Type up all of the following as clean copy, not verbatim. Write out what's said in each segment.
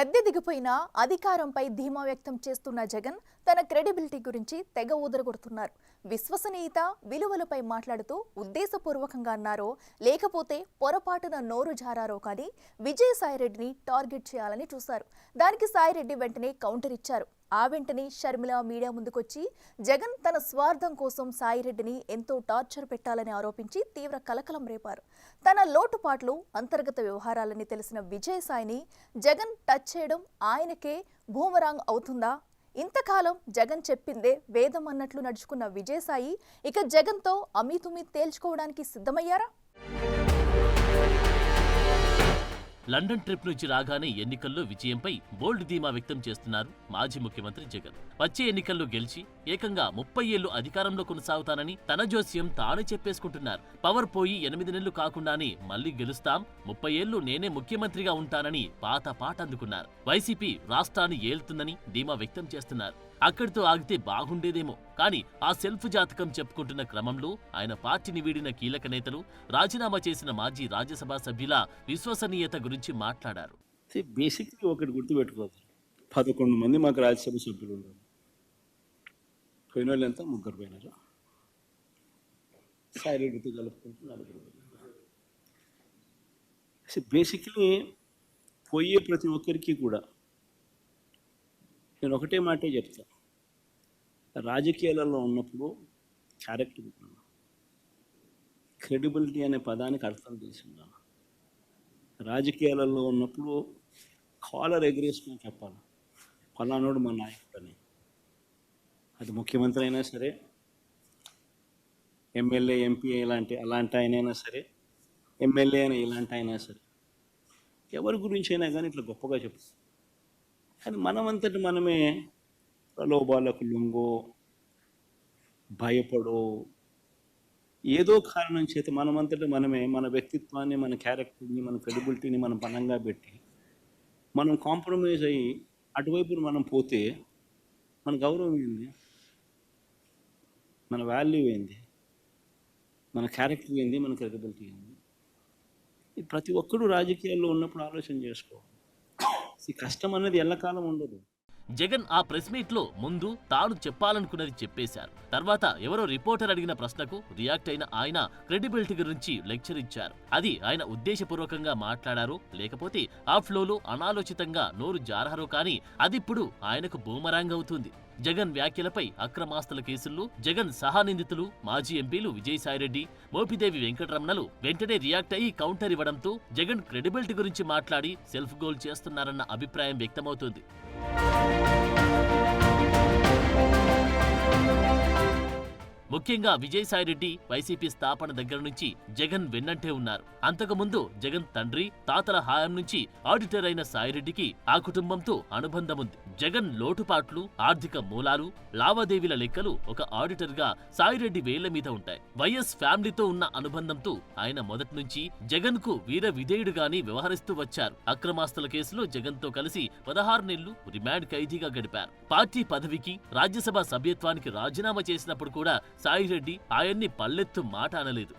గద్దె దిగిపోయినా అధికారంపై ధీమా వ్యక్తం చేస్తున్న జగన్ తన క్రెడిబిలిటీ గురించి తెగ ఊదరగొడుతున్నారు. విశ్వసనీయత, విలువలపై మాట్లాడుతూ ఉద్దేశపూర్వకంగా అన్నారో లేకపోతే పొరపాటున నోరు జారారో కానీ విజయసాయిరెడ్డిని టార్గెట్ చేయాలని చూశారు. దానికి సాయిరెడ్డి వెంటనే కౌంటర్ ఇచ్చారు. ఆ వెంటనే షర్మిల మీడియా ముందుకొచ్చి జగన్ తన స్వార్థం కోసం సాయిరెడ్డిని ఎంతో టార్చర్ పెట్టాలని ఆరోపించి తీవ్ర కలకలం రేపారు. తన లోటుపాట్లు, అంతర్గత వ్యవహారాలని తెలిసిన విజయసాయిని జగన్ టచ్ చేయడం ఆయనకే బూమరాంగ్ అవుతుందా? ఇంతకాలం జగన్ చెప్పిందే వేదం అన్నట్లు నడుచుకున్న విజయసాయి ఇక జగన్తో అమీతుమీ తేల్చుకోవడానికి సిద్ధమయ్యారా? లండన్ ట్రిప్ నుంచి రాగానే ఎన్నికల్లో విజయంపై బోల్డ్ ధీమా వ్యక్తం చేస్తున్నారు మాజీ ముఖ్యమంత్రి జగన్. వచ్చే ఎన్నికల్లో గెలిచి ఏకంగా 30 ఏళ్లు అధికారంలో కొనసాగుతానని తన జోస్యం తానే చెప్పేసుకుంటున్నారు. పవర్ పోయి 8 నెలలు కాకుండానే మళ్లీ గెలుస్తాం, 30 ఏళ్లు నేనే ముఖ్యమంత్రిగా ఉంటానని పాట అందుకున్నారు. వైసీపీ రాష్ట్రాన్ని ఏలుతుందని ధీమా వ్యక్తం చేస్తున్నారు. అక్కడితో ఆగితే బాగుండేదేమో, కానీ ఆ సెల్ఫ్ జాతకం చెప్పుకుంటున్న క్రమంలో ఆయన పార్టీని వీడిన కీలక నేతలు, రాజీనామా చేసిన మాజీ రాజ్యసభ సభ్యుల విశ్వసనీయత గురించి మాట్లాడారు. బేసిక్లీ ఒకటి గుర్తుపెట్టుకోవాలి, 11 మంది మాకు రాజ్యసభ సభ్యులు ఉన్నారు. పోయిన వాళ్ళు ఎంత? 3 పోయినారు. సాయిరెడ్డితో కలుపుకుంటూ 4 పోయినారు. బేసిక్లీ పోయే ప్రతి ఒక్కరికి కూడా నేను ఒకటే మాటే చెప్తా, రాజకీయాలలో ఉన్నప్పుడు క్యారెక్టర్ ఉండాలి, క్రెడిబిలిటీ అనే పదానికి అర్థం తెలిసి ఉండాలి. రాజకీయాలలో ఉన్నప్పుడు కాలర్ ఎగరేసుకొని చెప్పాలి, ఫలానోడు మా నాయకుడు అని. అది ముఖ్యమంత్రి అయినా సరే, ఎమ్మెల్యే, ఎంపీ అలాంటి ఆయనైనా సరే, ఎమ్మెల్యే అయినా ఇలాంటి అయినా సరే, ఎవరి గురించి అయినా కానీ ఇట్లా గొప్పగా చెప్తాం. కానీ మనమంతటి మనమే ప్రలోభాలకు లొంగో, భయపడో, ఏదో కారణం చేత మనమంతటి మనమే మన వ్యక్తిత్వాన్ని, మన క్యారెక్టర్ని, మన క్రెడిబిలిటీని మనం పనంగా పెట్టి మనం కాంప్రమైజ్ అయ్యి అటువైపు మనం పోతే మన గౌరవం ఏంది, మన వాల్యూ ఏంది, మన క్యారెక్టర్ ఏంది, మన క్రెడిబిలిటీ ఏంది? ప్రతి ఒక్కరూ రాజకీయాల్లో ఉన్నప్పుడు ఆలోచన చేసుకోవాలి. ఈ కష్టం అనేది ఎల్లకాలం ఉండదు. జగన్ ఆ ప్రెస్ మీట్ లో ముందు తాను చెప్పాలనుకున్నది చెప్పేశారు. తర్వాత ఎవరో రిపోర్టర్ అడిగిన ప్రశ్నకు రియాక్ట్ అయిన ఆయన క్రెడిబిలిటీ గురించి లెక్చర్ ఇచ్చారు. అది ఆయన ఉద్దేశపూర్వకంగా మాట్లాడారో లేకపోతే ఆ ఫ్లోలో అనాలోచితంగా నోరు జారారో కానీ అదిప్పుడు ఆయనకు బూమరాంగ్ అవుతుంది. జగన్ వ్యాఖ్యలపై అక్రమాస్తుల కేసుల్లో జగన్ సహానిందితులు మాజీ ఎంపీలు విజయసాయిరెడ్డి, మోపిదేవి వెంకటరమణలు వెంటనే రియాక్ట్ అయ్యి కౌంటర్ ఇవ్వడంతో జగన్ క్రెడిబిలిటీ గురించి మాట్లాడి సెల్ఫ్ గోల్ చేస్తున్నారన్న అభిప్రాయం వ్యక్తమవుతోంది. ముఖ్యంగా విజయసాయిరెడ్డి వైసీపీ స్థాపన దగ్గర నుంచి జగన్ వెన్నంటే ఉన్నారు. అంతకుముందు జగన్ తండ్రి, తాతల హాయం నుంచి ఆడిటర్ అయిన సాయిరెడ్డికి ఆ కుటుంబంతో అనుబంధం ఉంది. జగన్ లోటుపాట్లు, ఆర్థిక మూలాలు, లావాదేవీల లెక్కలు ఒక ఆడిటర్ గా సాయిరెడ్డి వేళ్ల మీద ఉంటాయి. వైఎస్ ఫ్యామిలీతో ఉన్న అనుబంధంతో ఆయన మొదటి నుంచి జగన్ కు వీర విధేయుడుగానే వ్యవహరిస్తూ వచ్చారు. అక్రమాస్తుల కేసులో జగన్ తో కలిసి 16 నెలలు రిమాండ్ ఖైదీగా గడిపారు. పార్టీ పదవికి, రాజ్యసభ సభ్యత్వానికి రాజీనామా చేసినప్పుడు కూడా సాయిరెడ్డి ఆయన్ని పల్లెత్తు మాట అనలేదు.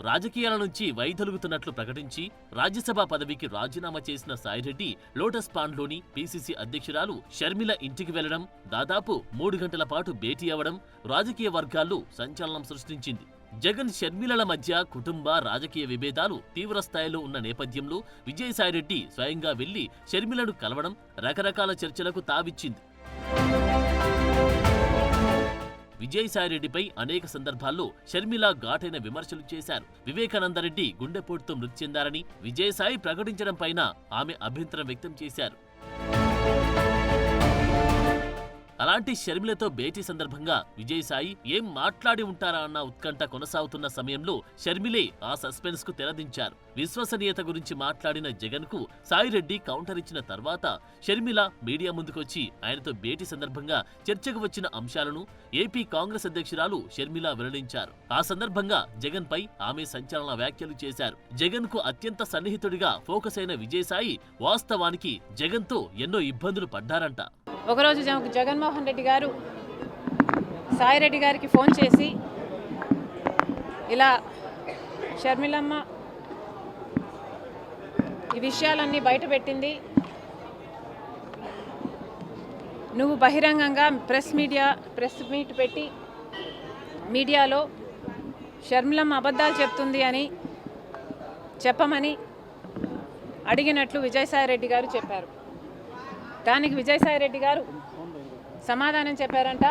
రాజకీయాల నుంచి వైదొలుగుతున్నట్లు ప్రకటించి రాజ్యసభ పదవికి రాజీనామా చేసిన సాయిరెడ్డి లోటస్ పాండ్లోని పీసీసీ అధ్యక్షురాలు షర్మిల ఇంటికి వెళ్లడం, దాదాపు 3 గంటల పాటు భేటీ అవ్వడం రాజకీయ వర్గాల్లో సంచలనం సృష్టించింది. జగన్, షర్మిలల మధ్య కుటుంబ, రాజకీయ విభేదాలు తీవ్రస్థాయిలో ఉన్న నేపథ్యంలో విజయసాయిరెడ్డి స్వయంగా వెళ్లి షర్మిలను కలవడం రకరకాల చర్చలకు తావిచ్చింది. విజయసాయిరెడ్డిపై అనేక సందర్భాల్లో షర్మిల ఘాటైన విమర్శలు చేశారు. వివేకానందరెడ్డి గుండెపోటుతో మృతి చెందారని విజయసాయి ప్రకటించడం పైన ఆమె అభ్యంతరం వ్యక్తం చేశారు. అలాంటి షర్మిలతో భేటీ సందర్భంగా విజయసాయి ఏం మాట్లాడి ఉంటారా అన్న ఉత్కంఠ కొనసాగుతున్న సమయంలో షర్మిలే ఆ సస్పెన్స్ కు తెరదించారు. విశ్వసనీయత గురించి మాట్లాడిన జగన్ కు సాయిరెడ్డి కౌంటర్ ఇచ్చిన తర్వాత షర్మిల మీడియా ముందుకొచ్చి ఆయనతో భేటీ సందర్భంగా చర్చకు వచ్చిన అంశాలను ఏపీ కాంగ్రెస్ అధ్యక్షురాలు షర్మిల వెల్లడించారు. ఆ సందర్భంగా జగన్ పై ఆమె సంచలన వ్యాఖ్యలు చేశారు. జగన్ కు అత్యంత సన్నిహితుడిగా ఫోకస్ అయిన విజయసాయి వాస్తవానికి జగన్ తో ఎన్నో ఇబ్బందులు పడ్డారంట. ఒకరోజు జగన్మోహన్ రెడ్డి గారు సాయిరెడ్డి గారికి ఫోన్ చేసి ఇలా షర్మిలమ్మ ఈ విషయాలన్నీ బయటపెట్టింది. నువ్వు బహిరంగంగా ప్రెస్ మీట్ పెట్టి మీడియాలో షర్మిలమ్మ అబద్ధాలు చెప్తుంది అని చెప్పమని అడిగినట్లు విజయసాయిరెడ్డి గారు చెప్పారు. దానికి విజయసాయిరెడ్డి గారు సమాధానం చెప్పారంట,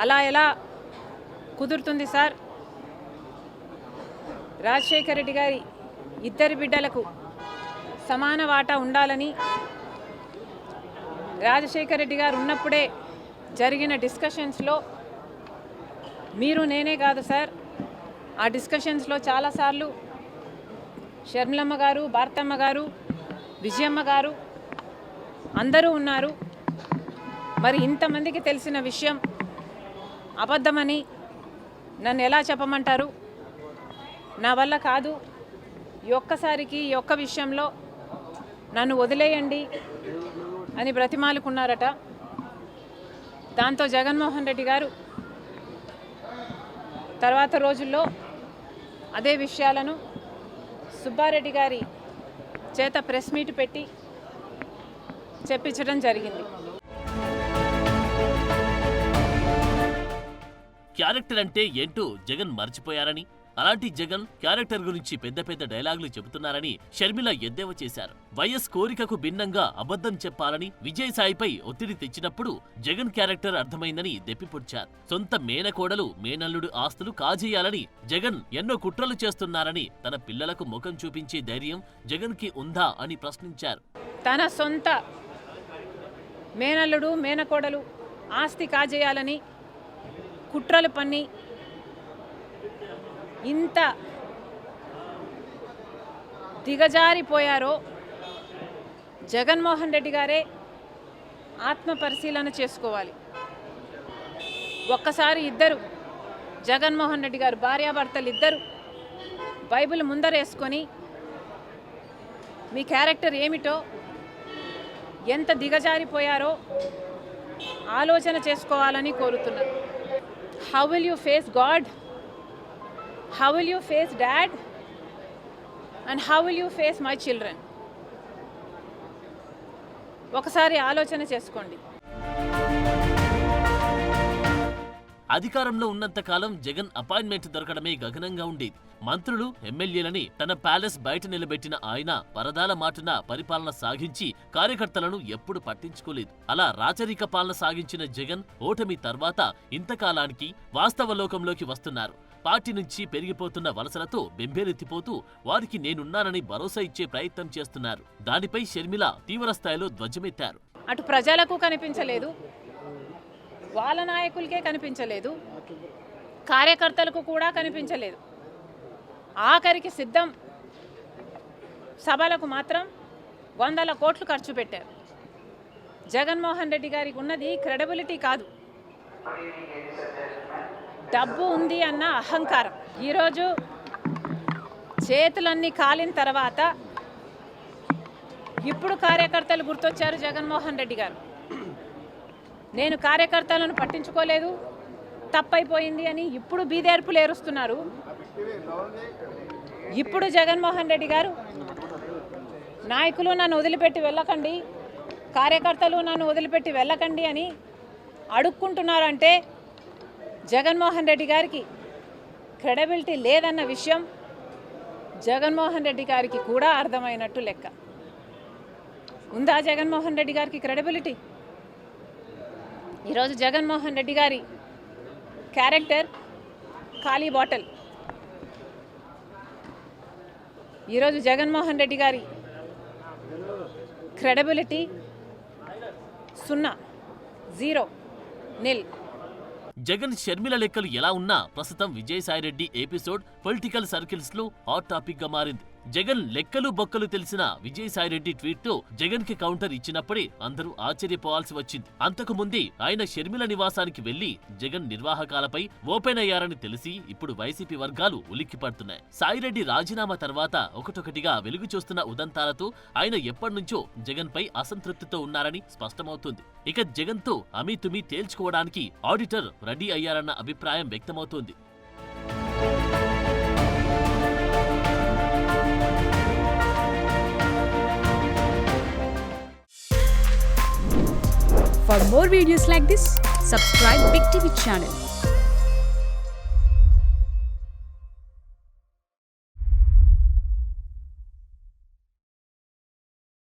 అలా ఎలా కుదురుతుంది సార్, రాజశేఖర రెడ్డి గారి ఇద్దరి బిడ్డలకు సమాన వాటా ఉండాలని రాజశేఖర రెడ్డి గారు ఉన్నప్పుడే జరిగిన డిస్కషన్స్లో మీరు నేనే కాదు సార్, ఆ డిస్కషన్స్లో చాలాసార్లు షర్మిలమ్మ గారు, భారతమ్మ గారు, విజయమ్మ గారు అందరూ ఉన్నారు. మరి ఇంతమందికి తెలిసిన విషయం అబద్ధమని నన్ను ఎలా చెప్పమంటారు? నా వల్ల కాదు, ఈ ఒక్కసారికి ఈ ఒక్క విషయంలో నన్ను వదిలేయండి అని బ్రతిమాలుకున్నారట. దాంతో జగన్మోహన్ రెడ్డి గారు తర్వాత రోజుల్లో అదే విషయాలను సుబ్బారెడ్డి గారి చేత ప్రెస్ మీట్ పెట్టి చెప్పించడం జరిగింది. క్యారెక్టర్ అంటే ఏంటో జగన్ మర్చిపోయారని, అలాంటి జగన్ క్యారెక్టర్ గురించి పెద్ద పెద్ద డైలాగులు చెబుతున్నారని షర్మిల ఎద్దేవా చేశారు. వైఎస్ కోరికకు భిన్నంగా అబద్ధం చెప్పాలని విజయసాయిపై ఒత్తిడి తెచ్చినప్పుడు జగన్ క్యారెక్టర్ అర్థమైందని దెప్పిపొడిచారు. సొంత మేనకోడలు మేనల్లుడు ఆస్తులు కాజేయాలని జగన్ ఎన్నో కుట్రలు చేస్తున్నారని, తన పిల్లలకు ముఖం చూపించే ధైర్యం జగన్ కి ఉందా అని ప్రశ్నించారు. తన సొంత మేనల్లుడు మేనకోడలు ఆస్తి కాజేయాలని కుట్రలు పన్ని ఇంత దిగజారిపోయారో జగన్మోహన్ రెడ్డి గారే ఆత్మ పరిశీలన చేసుకోవాలి. ఒక్కసారి ఇద్దరు జగన్మోహన్ రెడ్డి గారు భార్యాభర్తలు ఇద్దరు బైబిల్ ముందరేసుకొని మీ క్యారెక్టర్ ఏమిటో, ఎంత దిగజారిపోయారో ఆలోచన చేసుకోవాలని కోరుతున్నాను. How will you face God? How will you face dad? And how will you face my children? ఒకసారి ఆలోచన చేసుకోండి. అధికారంలో ఉన్నంత కాలం జగన్ అపాయింట్మెంట్ దొరకడమే గగనంగా ఉండేది. మంత్రులు, ఎమ్మెల్యేలని తన ప్యాలెస్ బయట నిలబెట్టిన ఆయన పరదాల మాటున పరిపాలన సాగించి కార్యకర్తలను ఎప్పుడు పట్టించుకోలేదు. అలా రాచరిక పాలన సాగించిన జగన్ ఓటమి తర్వాత ఇంతకాలానికి వాస్తవ లోకంలోకి వస్తున్నారు. పార్టీ నుంచి పెరిగిపోతున్న వలసలతో బెంబేలెత్తిపోతూ వారికి నేనున్నానని భరోసా ఇచ్చే ప్రయత్నం చేస్తున్నారు. దానిపై షర్మిల తీవ్రస్థాయిలో ధ్వజమెత్తారు. అటు ప్రజలకు కనిపించలేదు, వాళ్ళ నాయకులకే కనిపించలేదు, కార్యకర్తలకు కూడా కనిపించలేదు. ఆఖరికి సిద్ధం సభలకు మాత్రం 100 కోట్లు ఖర్చు పెట్టారు. జగన్మోహన్ రెడ్డి గారికి ఉన్నది క్రెడిబిలిటీ కాదు, డబ్బు ఉంది అన్న అహంకారం. ఈరోజు చేతులన్నీ కాలిన తర్వాత ఇప్పుడు కార్యకర్తలు గుర్తొచ్చారు జగన్మోహన్ రెడ్డి గారు. నేను కార్యకర్తలను పట్టించుకోలేదు, తప్పైపోయింది అని ఇప్పుడు బీదేర్పులు ఏరుస్తున్నారు. ఇప్పుడు జగన్మోహన్ రెడ్డి గారు నాయకులు నన్ను వదిలిపెట్టి వెళ్ళకండి, కార్యకర్తలు నన్ను వదిలిపెట్టి వెళ్ళకండి అని అడుక్కుంటున్నారంటే జగన్మోహన్ రెడ్డి గారికి క్రెడిబిలిటీ లేదన్న విషయం జగన్మోహన్ రెడ్డి గారికి కూడా అర్థమైనట్టు లెక్క. ఉందా జగన్మోహన్ రెడ్డి గారికి క్రెడిబిలిటీ? ఈరోజు జగన్మోహన్ రెడ్డి గారి క్యారెక్టర్ ఖాళీ బాటిల్. ఈరోజు జగన్మోహన్ రెడ్డి గారి క్రెడిబిలిటీ 0, 0, నిల్. జగన్ షర్మిల లెక్కలు ఎలా ఉన్నా ప్రస్తుతం విజయసాయిరెడ్డి ఎపిసోడ్ పొలిటికల్ సర్కిల్స్ లో హాట్ టాపిక్ గా మారింది. జగన్ లెక్కలు బొక్కలు తెలిసిన విజయసాయిరెడ్డి ట్వీట్ తో జగన్ కి కౌంటర్ ఇచ్చినప్పుడే అందరూ ఆశ్చర్యపోవాల్సి వచ్చింది. అంతకు ముందే ఆయన షర్మిల నివాసానికి వెళ్లి జగన్ నిర్వాహకాలపై ఓపెన్ అయ్యారని తెలిసి ఇప్పుడు వైసీపీ వర్గాలు ఉలిక్కిపడుతున్నాయి. సాయిరెడ్డి రాజీనామా తర్వాత ఒకటొకటిగా వెలుగు చూస్తున్న ఉదంతాలతో ఆయన ఎప్పటినుంచో జగన్ పై అసంతృప్తితో ఉన్నారని స్పష్టమవుతుంది. ఇక జగన్ తో అమీతుమీ తేల్చుకోవడానికి ఆడిటర్ రెడీ అయ్యారన్న అభిప్రాయం వ్యక్తమవుతోంది. For more videos like this, subscribe Big TV channel.